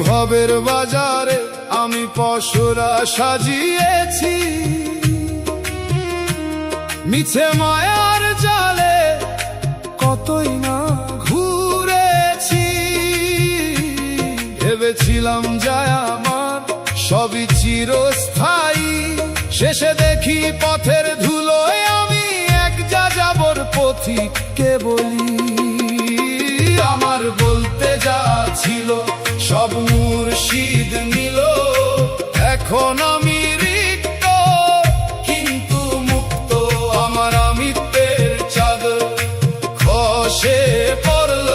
ভবের বাজারে আমি পশুরা সাজিয়েছি, মিছে মায়ার জালে কতই না ঘুরেছি। ভেবেছিলাম যায় আমার সবই চিরস্থায়ী, শেষে দেখি পথের ধুলোয় আমি এক যাযাবর পথিক। কে বলি আমার বলতে যা ছিল সব মুর্শিদ নিল, এখন আমি রিক্ত কিন্তু মুক্ত। আমার আমিত্বের চাদর খসে পড়ল,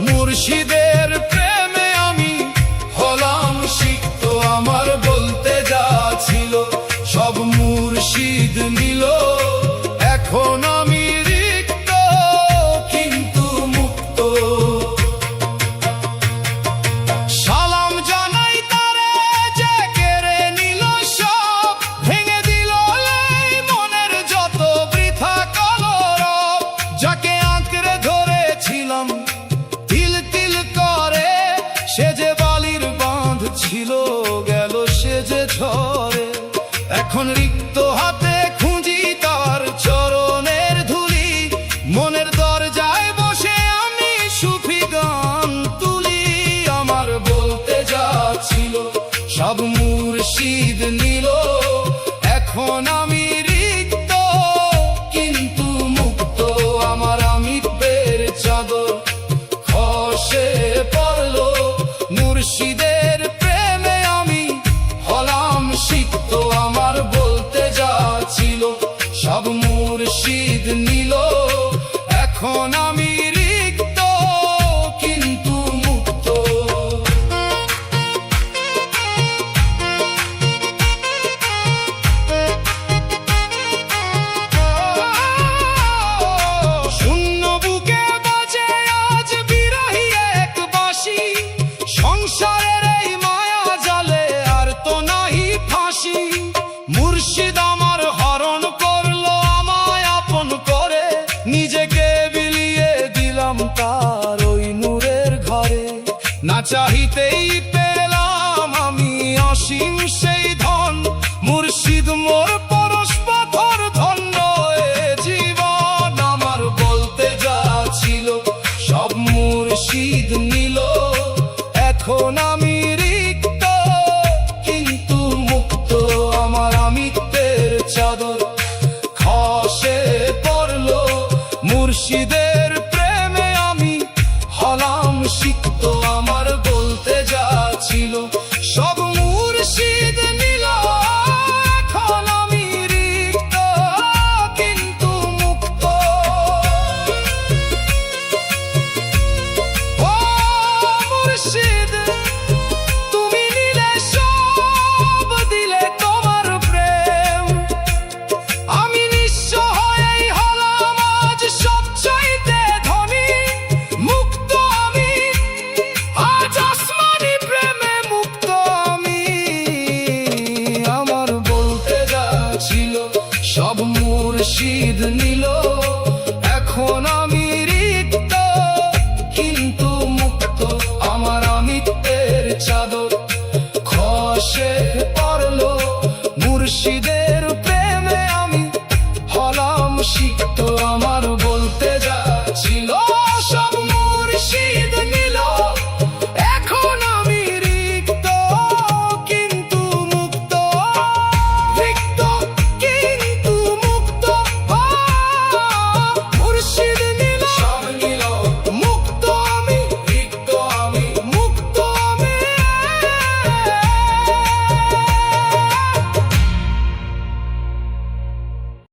মুর্শিদের প্রেমে আমি হলাম সিক্ত। আমার বলতে যা ছিল সব মুর্শিদ নিল, এখন আমি রিক্ত কিন্তু মুক্ত। সালাম জানাই তারে যে কেড়ে নিল সব, ভেঙে দিল এই মনের যত বৃথা কলরব। যাকে আঁকড়ে ধরেছিলাম তিল তিল করে, সে যে বালির বাঁধ ছিল গেল সে যে ঝরে। এখন রিক্ত হাতে খুঁজি তার চরণের ধুলি, মনের দরজায় বসে আমি সুফি গান তুলি। আমার বলতে যা ছিল সব মুর্শিদ নিল, এখন আমি রিক্ত কিন্তু মুক্ত। আমার আমিত্বের চাদর খসে পড়ল, মুর্শিদের প্রেমে আমি হলাম সিক্ত। আমার বলতে যা ছিল সব মুর্শিদ নিল, এখন আমি রিক্ত কিন্তু মুক্ত। শূন্য বুকে বাজে আজ বিরহী এক বাঁশি, সংসারের এই মায়া জালে আর তো নাহি ফাঁসি। মুর্শিদ আমার হরণ করলো আমায় আপন করে, নিজেকে বিলিয়ে দিলাম তার ওই নূরের ঘরে। না চাহিতেই